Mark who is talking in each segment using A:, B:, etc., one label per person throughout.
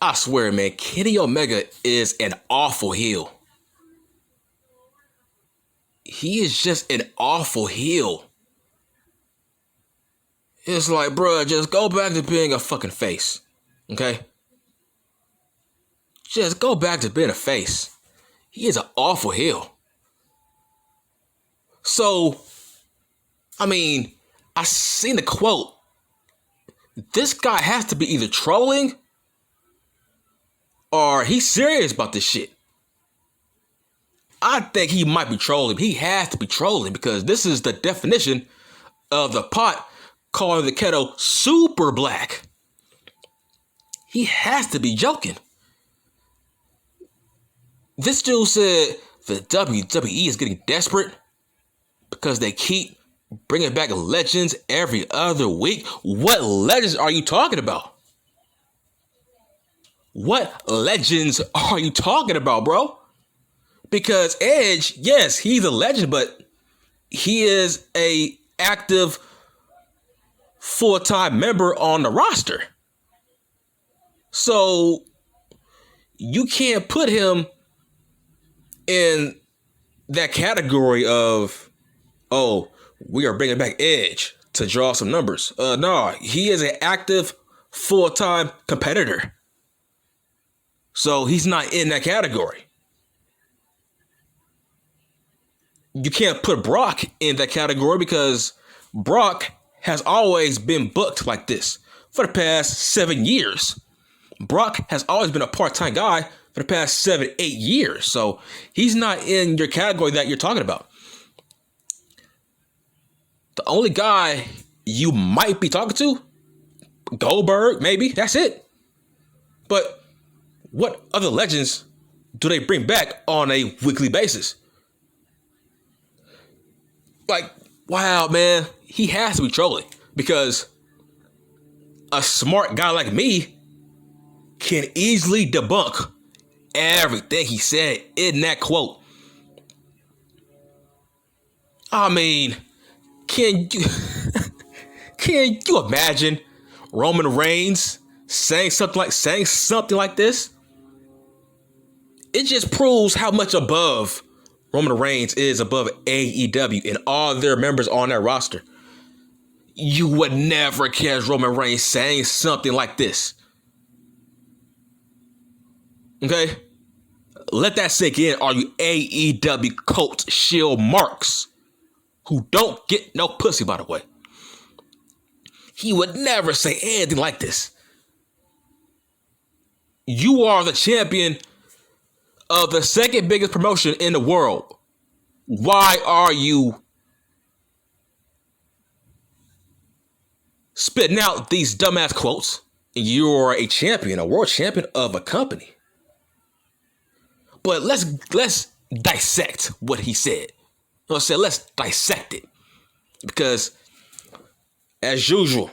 A: I swear, man, Kenny Omega is an awful heel. He is just an awful heel. It's like, bruh, just go back to being a fucking face. Okay? Just go back to being a face. He is an awful heel. So, I mean, I seen the quote. This guy has to be either trolling or he's serious about this shit. I think he might be trolling. He has to be trolling because this is the definition of the pot calling the kettle super black. He has to be joking. This dude said the WWE is getting desperate because they keep bringing back legends every other week. What legends are you talking about? What legends are you talking about, bro? Because Edge, yes, he's a legend, but he is a active full-time member on the roster. So you can't put him in that category of, oh, we are bringing back Edge to draw some numbers. No, he is an active full-time competitor. So he's not in that category. You can't put Brock in that category because Brock has always been booked like this for the past 7 years. Brock has always been a part-time guy for the past 7, 8 years. So he's not in your category that you're talking about. The only guy you might be talking to, Goldberg, maybe, that's it. But what other legends do they bring back on a weekly basis? Like, wow, man, he has to be trolling because a smart guy like me can easily debunk everything he said in that quote. I mean, can you imagine Roman Reigns saying something like this? It just proves how much above Roman Reigns is above AEW and all their members on their roster. You would never catch Roman Reigns saying something like this. Okay? Let that sink in, all you AEW coat shield marks who don't get no pussy, by the way. He would never say anything like this. You are the champion of the second biggest promotion in the world. Why are you spitting out these dumbass quotes? You're a champion, a world champion of a company. But let's dissect what he said. You know what I'm saying? Let's dissect it. Because, as usual,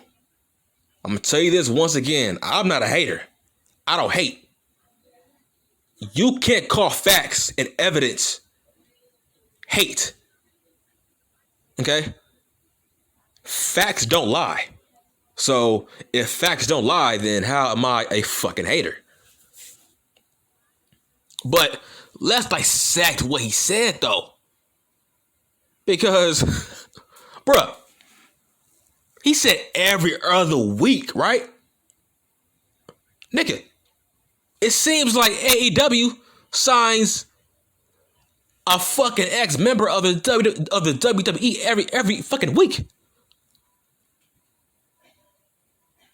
A: I'm going to tell you this once again. I'm not a hater. I don't hate. You can't call facts and evidence hate. Okay? Facts don't lie. So, if facts don't lie, then how am I a fucking hater? But let's dissect what he said, though. Because, bruh, he said every other week, right? Nigga, it seems like AEW signs a fucking ex-member of the WWE every fucking week.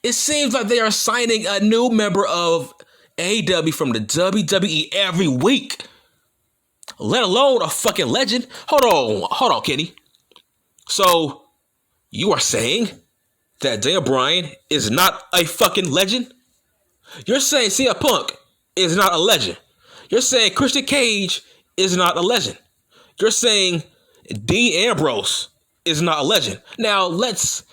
A: It seems like they are signing a new member of AEW from the WWE every week. Let alone a fucking legend. Hold on, Kenny. So, you are saying that Daniel Bryan is not a fucking legend? You're saying CM Punk is not a legend. You're saying Christian Cage is not a legend. You're saying Dean Ambrose is not a legend. Now, let's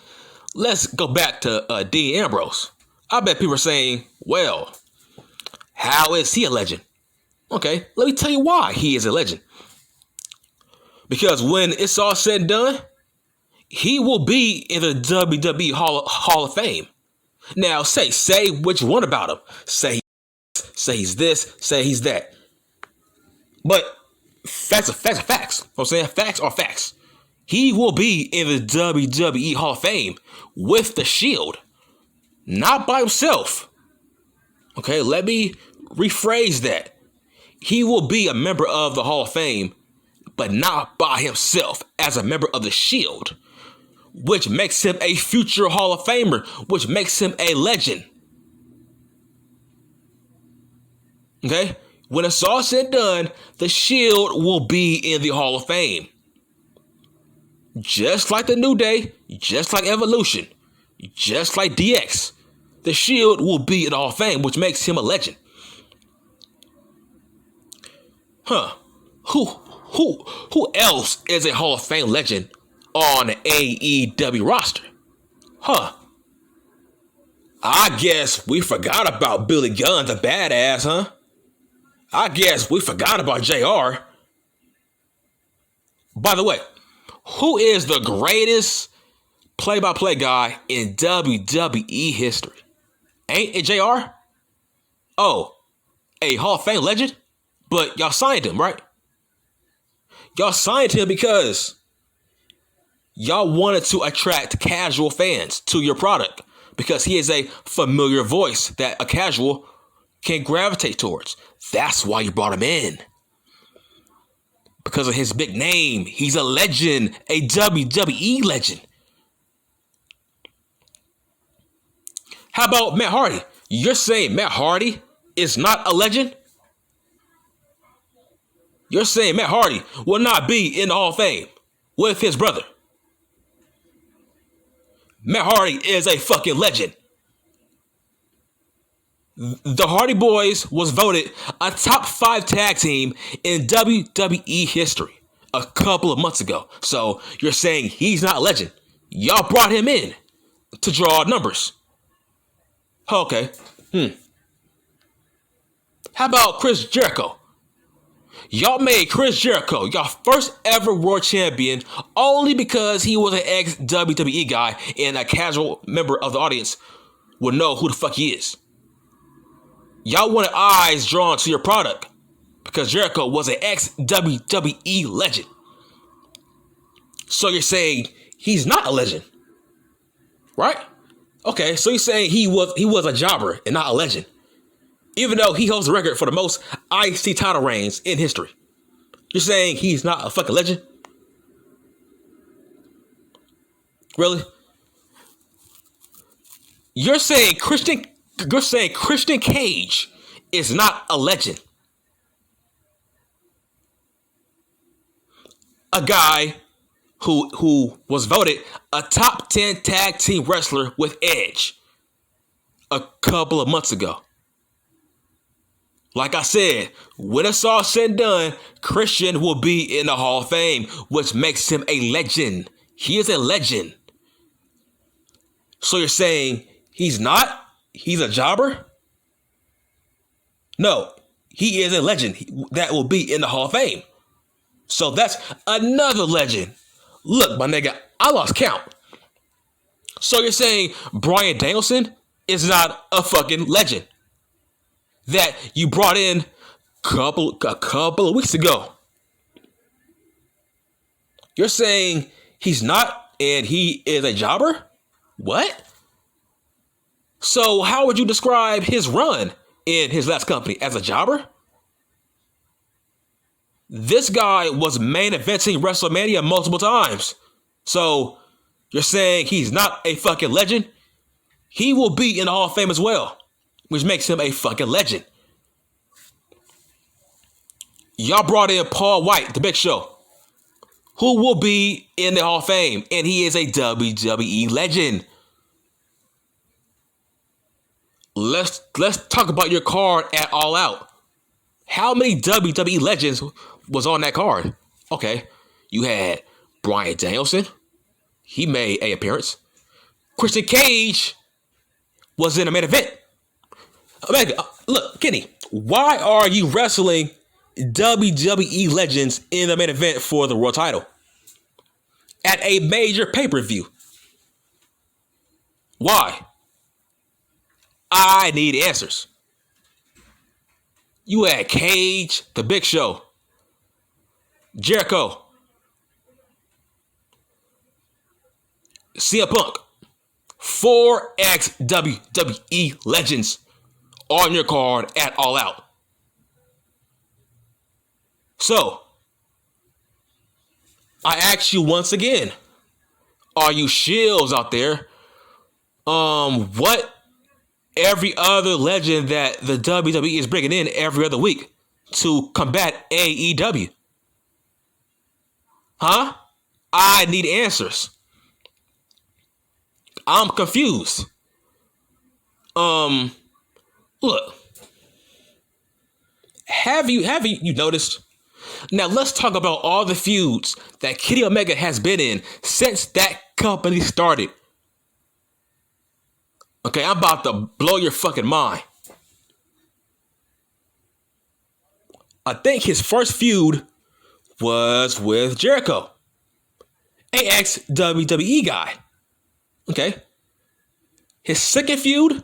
A: go back to Dean Ambrose. I bet people are saying, well, how is he a legend? Okay, let me tell you why he is a legend. Because when it's all said and done, he will be in the WWE Hall of Fame. Now, say which one about him. Say say he's this, say he's that. But facts are facts are facts. You know what I'm saying? Facts are facts. He will be in the WWE Hall of Fame with the Shield, not by himself. Okay, let me rephrase that. He will be a member of the Hall of Fame, but not by himself, as a member of the Shield, which makes him a future Hall of Famer, which makes him a legend. Okay? When it's all said and done, the Shield will be in the Hall of Fame. Just like the New Day, just like Evolution, just like DX, the Shield will be in the Hall of Fame, which makes him a legend. Huh. Who else is a Hall of Fame legend on the AEW roster? Huh. I guess we forgot about Billy Gunn, the badass, huh? I guess we forgot about JR. By the way, who is the greatest play-by-play guy in WWE history? Ain't it JR? Oh, a Hall of Fame legend? But y'all signed him, right? Y'all signed him because y'all wanted to attract casual fans to your product, because he is a familiar voice that a casual can gravitate towards. That's why you brought him in. Because of his big name. He's a legend, a WWE legend. How about Matt Hardy? You're saying Matt Hardy is not a legend? You're saying Matt Hardy will not be in the Hall of Fame with his brother? Matt Hardy is a fucking legend. The Hardy Boys was voted a top 5 tag team in WWE history a couple of months ago. So you're saying he's not a legend. Y'all brought him in to draw numbers. Okay. How about Chris Jericho? Y'all made Chris Jericho your first ever world champion only because he was an ex-WWE guy and a casual member of the audience would know who the fuck he is. Y'all wanted eyes drawn to your product because Jericho was an ex-WWE legend. So you're saying he's not a legend, right? Okay, so you're saying he was a jobber and not a legend, even though he holds the record for the most IC title reigns in history. You're saying he's not a fucking legend? Really? You're saying Christian Cage is not a legend? A guy who was voted a top 10 tag team wrestler with Edge a couple of months ago. Like I said, when it's all said and done, Christian will be in the Hall of Fame, which makes him a legend. He is a legend. So you're saying he's not? He's a jobber? No, he is a legend that will be in the Hall of Fame. So that's another legend. Look, my nigga, I lost count. So you're saying Bryan Danielson is not a fucking legend that you brought in a couple of weeks ago? You're saying he's not and he is a jobber? What? So how would you describe his run in his last company? As a jobber? This guy was main eventing WrestleMania multiple times. So you're saying he's not a fucking legend? He will be in the Hall of Fame as well, which makes him a fucking legend. Y'all brought in Paul White, the Big Show, who will be in the Hall of Fame, and he is a WWE legend. Let's talk about your card at All Out. How many WWE legends was on that card? Okay, you had Bryan Danielson. He made an appearance. Christian Cage was in the main event. Look, Kenny, why are you wrestling WWE legends in the main event for the world title at a major pay-per-view? Why? I need answers. You had Cage, The Big Show, Jericho, CM Punk, 4 ex-WWE legends on your card at All Out. So, I ask you once again, are you shills out there? What every other legend that the WWE is bringing in every other week to combat AEW? Huh? I need answers. I'm confused. Look, have you noticed? Now let's talk about all the feuds that Kenny Omega has been in since that company started. Okay, I'm about to blow your fucking mind. I think his first feud was with Jericho, a ex-WWE guy. Okay. His second feud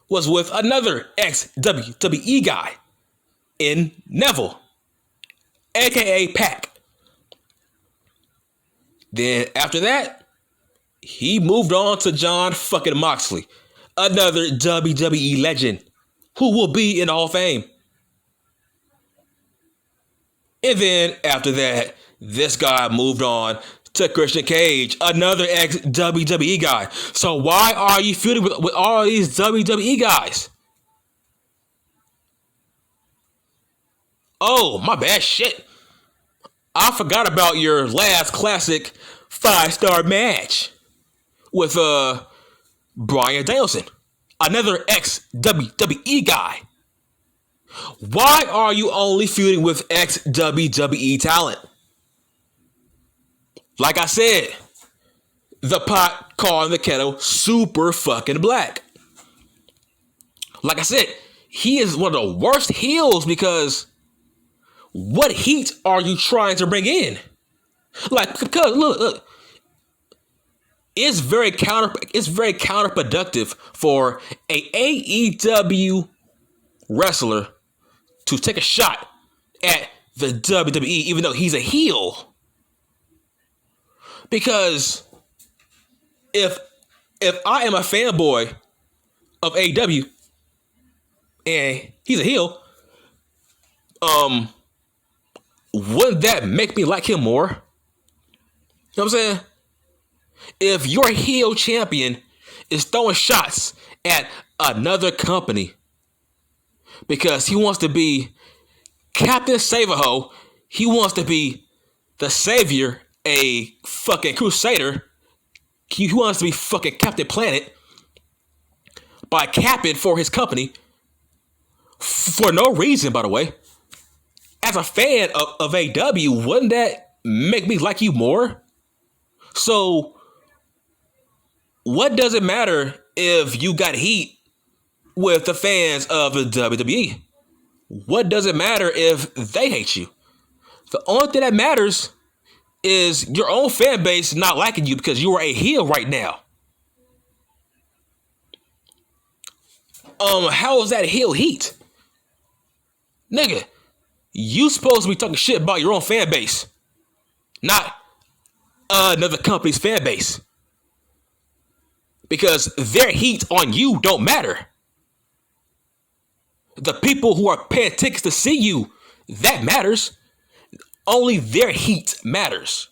A: was with another ex-WWE guy in Neville, aka Pac. Then after that, he moved on to John fucking Moxley, another WWE legend who will be in the Hall of Fame. And then after that, this guy moved on to Christian Cage, another ex-WWE guy. So why are you feuding with all these WWE guys? Oh, my bad, shit. I forgot about your last classic 5-star match with Bryan Danielson, another ex-WWE guy. Why are you only feuding with ex-WWE talent? Like I said, the pot calling the kettle super fucking black. Like I said, he is one of the worst heels because what heat are you trying to bring in? Like, because look, it's very counterproductive for a AEW wrestler to take a shot at the WWE, even though he's a heel. Because if I am a fanboy of AEW and he's a heel, wouldn't that make me like him more? You know what I'm saying? If your heel champion is throwing shots at another company because he wants to be Captain Save-A-Ho, he wants to be the savior, a fucking crusader, he wants to be fucking Captain Planet by capping for his company for no reason, by the way. As a fan of AEW, wouldn't that make me like you more? So, what does it matter if you got heat with the fans of the WWE? What does it matter if they hate you? The only thing that matters is your own fan base not liking you because you are a heel right now. How is that heel heat? Nigga, you supposed to be talking shit about your own fan base, not another company's fan base. Because their heat on you don't matter. The people who are paying tickets to see you, that matters. Only their heat matters.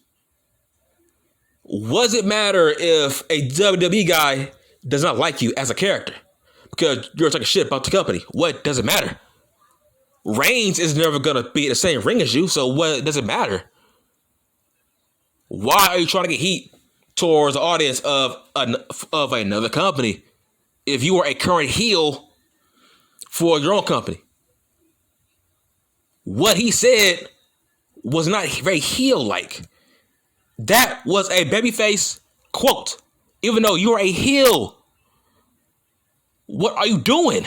A: What does it matter if a WWE guy does not like you as a character? Because you're talking shit about the company. What does it matter? Reigns is never going to be in the same ring as you, so what does it matter? Why are you trying to get heat towards the audience of another company if you are a current heel for your own company? What he said was not very heel-like. That was a babyface quote. Even though you're a heel, what are you doing?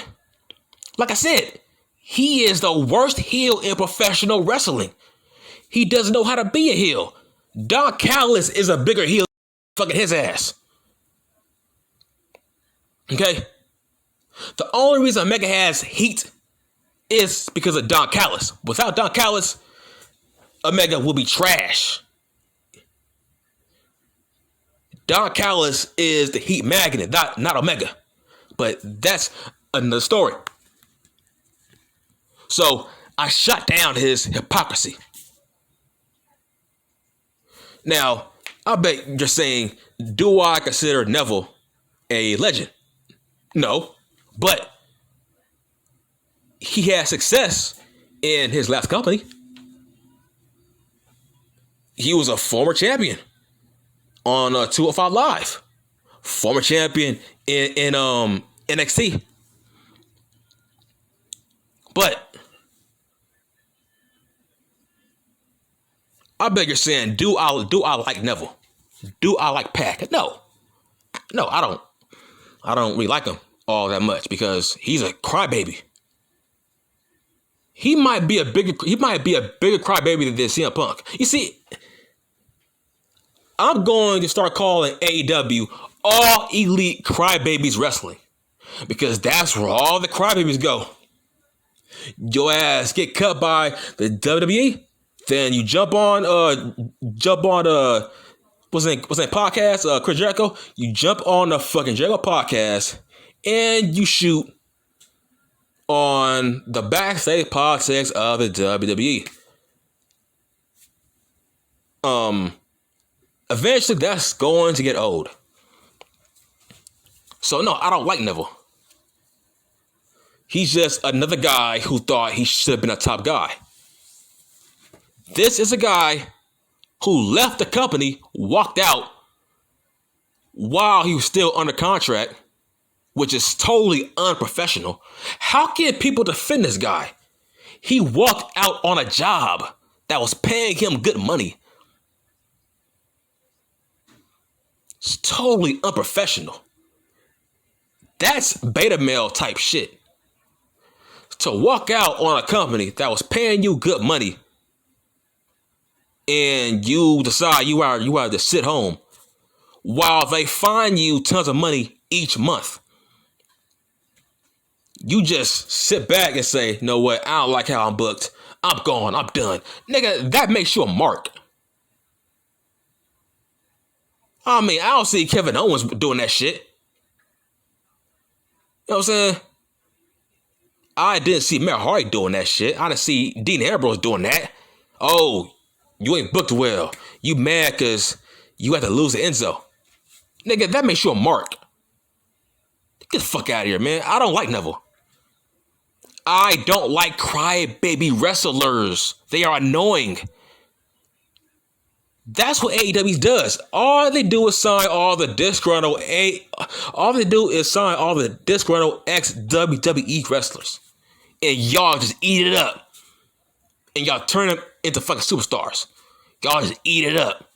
A: Like I said, he is the worst heel in professional wrestling. He doesn't know how to be a heel. Don Callis is a bigger heel than fucking his ass. Okay? The only reason Omega has heat It's because of Don Callis. Without Don Callis, Omega will be trash. Don Callis is the heat magnet, not Omega. But that's another story. So I shot down his hypocrisy. Now, I bet you're saying, do I consider Neville a legend? No, but he had success in his last company. He was a former champion on 205 Live, former champion in NXT. But I bet you're saying, do I like Neville? Do I like Pac? No, I don't. I don't really like him all that much because he's a crybaby. He might be a bigger crybaby than CM Punk. You see, I'm going to start calling AEW All Elite Crybabies Wrestling because that's where all the crybabies go. Your ass get cut by the WWE, then you jump on what's that podcast? Chris Jericho. You jump on the fucking Jericho podcast and you shoot on the backstage politics of the WWE. Eventually that's going to get old. So no, I don't like Neville. He's just another guy who thought he should have been a top guy. This is a guy who left the company, walked out while he was still under contract, which is totally unprofessional. How can people defend this guy? He walked out on a job that was paying him good money. It's totally unprofessional. That's beta male type shit. To walk out on a company that was paying you good money and you decide you are to sit home while they fine you tons of money each month. You just sit back and say, you know what, I don't like how I'm booked. I'm gone. I'm done. Nigga, that makes you a mark. I mean, I don't see Kevin Owens doing that shit. You know what I'm saying? I didn't see Matt Hardy doing that shit. I didn't see Dean Ambrose doing that. Oh, you ain't booked well. You mad because you had to lose to Enzo. Nigga, that makes you a mark. Get the fuck out of here, man. I don't like Neville. I don't like crybaby wrestlers. They are annoying. That's what AEW does. All they do is sign all the disgruntled ex-WWE wrestlers. And y'all just eat it up. And y'all turn them into fucking superstars. Y'all just eat it up.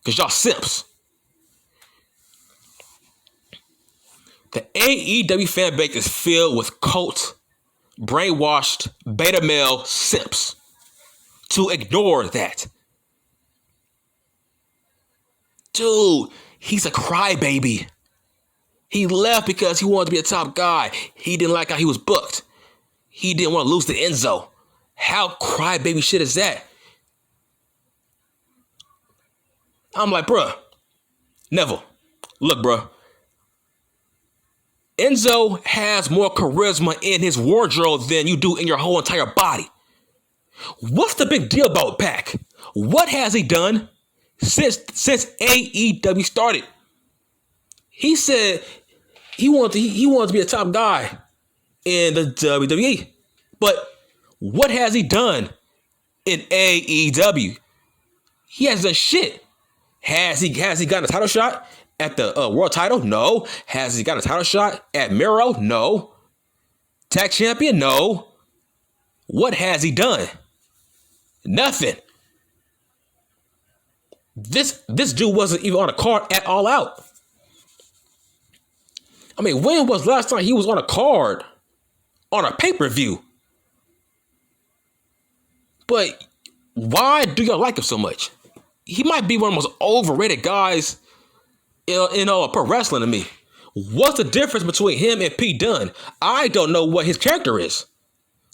A: Because y'all simps. The AEW fan base is filled with cult, brainwashed, beta male simps. To ignore that. Dude, he's a crybaby. He left because he wanted to be a top guy. He didn't like how he was booked. He didn't want to lose to Enzo. How crybaby shit is that? I'm like, bruh, Neville, look, bruh. Enzo has more charisma in his wardrobe than you do in your whole entire body. What's the big deal about Pac? What has he done since AEW started? He said he wanted to be a top guy in the WWE. But what has he done in AEW? He hasn't done shit. Has he gotten a title shot at the world title? No. Has he gotten a title shot at Miro? No. Tag champion? No. What has he done? Nothing. This dude wasn't even on a card at All Out. I mean, when was the last time he was on a card on a pay-per-view? But why do y'all like him so much? He might be one of the most overrated guys in pro wrestling to me. What's the difference between him and Pete Dunne? I don't know what his character is.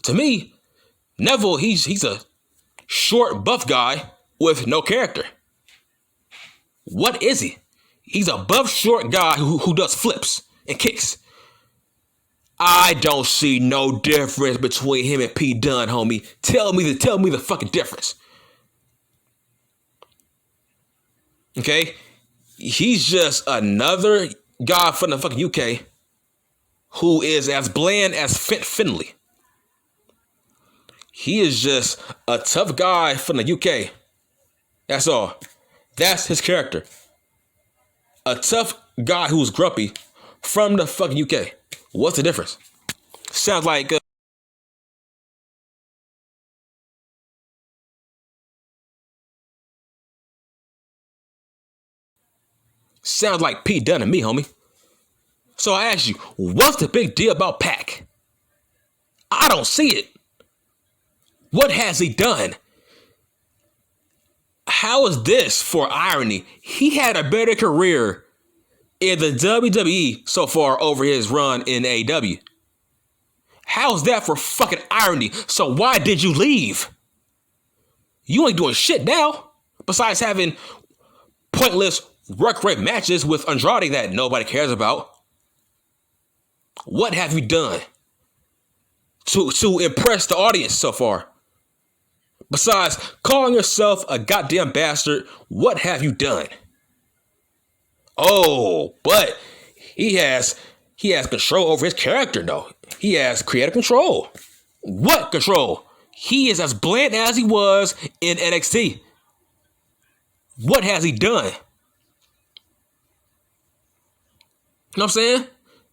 A: To me, Neville, he's a short, buff guy with no character. What is he? He's a buff, short guy who does flips and kicks. I don't see no difference between him and P. Dunne, homie. Tell me the fucking difference. Okay? He's just another guy from the fucking UK who is as bland as Finley. He is just a tough guy from the UK. That's all. That's his character. A tough guy who's grumpy from the fucking UK. What's the difference? Sounds like Pete Dunne to me, homie. So I ask you, what's the big deal about Pac? I don't see it. What has he done? How is this for irony? He had a better career in the WWE so far over his run in AEW. How's that for fucking irony? So why did you leave? You ain't doing shit now. Besides having pointless work rate matches with Andrade that nobody cares about. What have you done to impress the audience so far? Besides calling yourself a goddamn bastard, what have you done? Oh, but he has control over his character, though. He has creative control. What control? He is as bland as he was in NXT. What has he done? You know what I'm saying?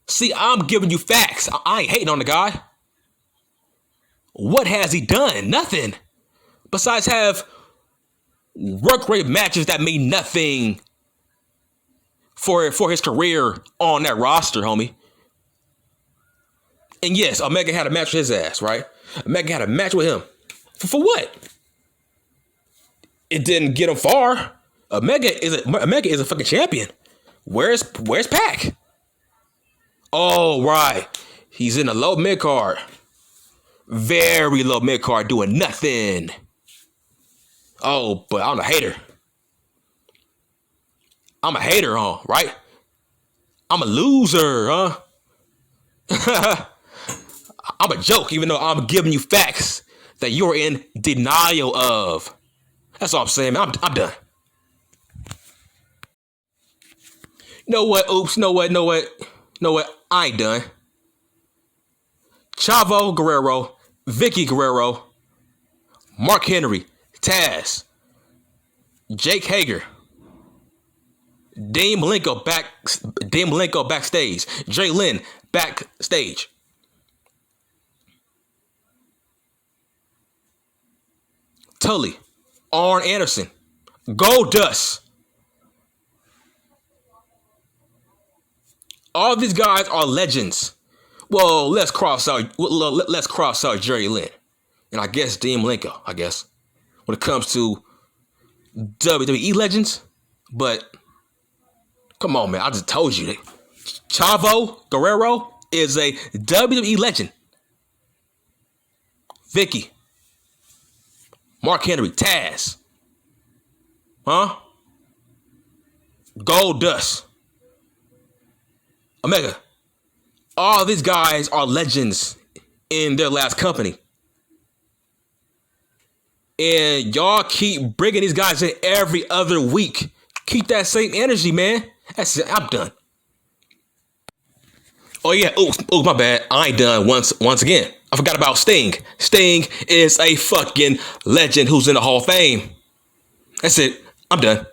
A: See, I'm giving you facts. I ain't hating on the guy. What has he done? Nothing. Besides have work rate matches that mean nothing for his career on that roster, homie. And yes, Omega had a match with his ass, right? Omega had a match with him. For what? It didn't get him far. Omega is a fucking champion. Where's Pac? Oh, right. He's in a low mid card. Very low mid card doing nothing. Oh, but I'm a hater. I'm a hater, huh? Right? I'm a loser, huh? I'm a joke, even though I'm giving you facts that you're in denial of. That's all I'm saying, man. I'm done. You know what? Oops. Know what? I ain't done. Chavo Guerrero, Vicky Guerrero, Mark Henry, Taz, Jake Hager, Dean Malenko backstage, Jay Lynn backstage. Tully, Arn Anderson, Goldust. All these guys are legends. Well, let's cross out Jerry Lynn, and I guess Dean Malenko. I guess when it comes to WWE legends, but come on, man. I just told you that Chavo Guerrero is a WWE legend. Vicky, Mark Henry, Taz, Goldust, Omega. All these guys are legends in their last company. And y'all keep bringing these guys in every other week. Keep that same energy, man. That's it. I'm done. Oh, yeah. Oh, my bad. I ain't done once again. I forgot about Sting. Sting is a fucking legend who's in the Hall of Fame. That's it. I'm done.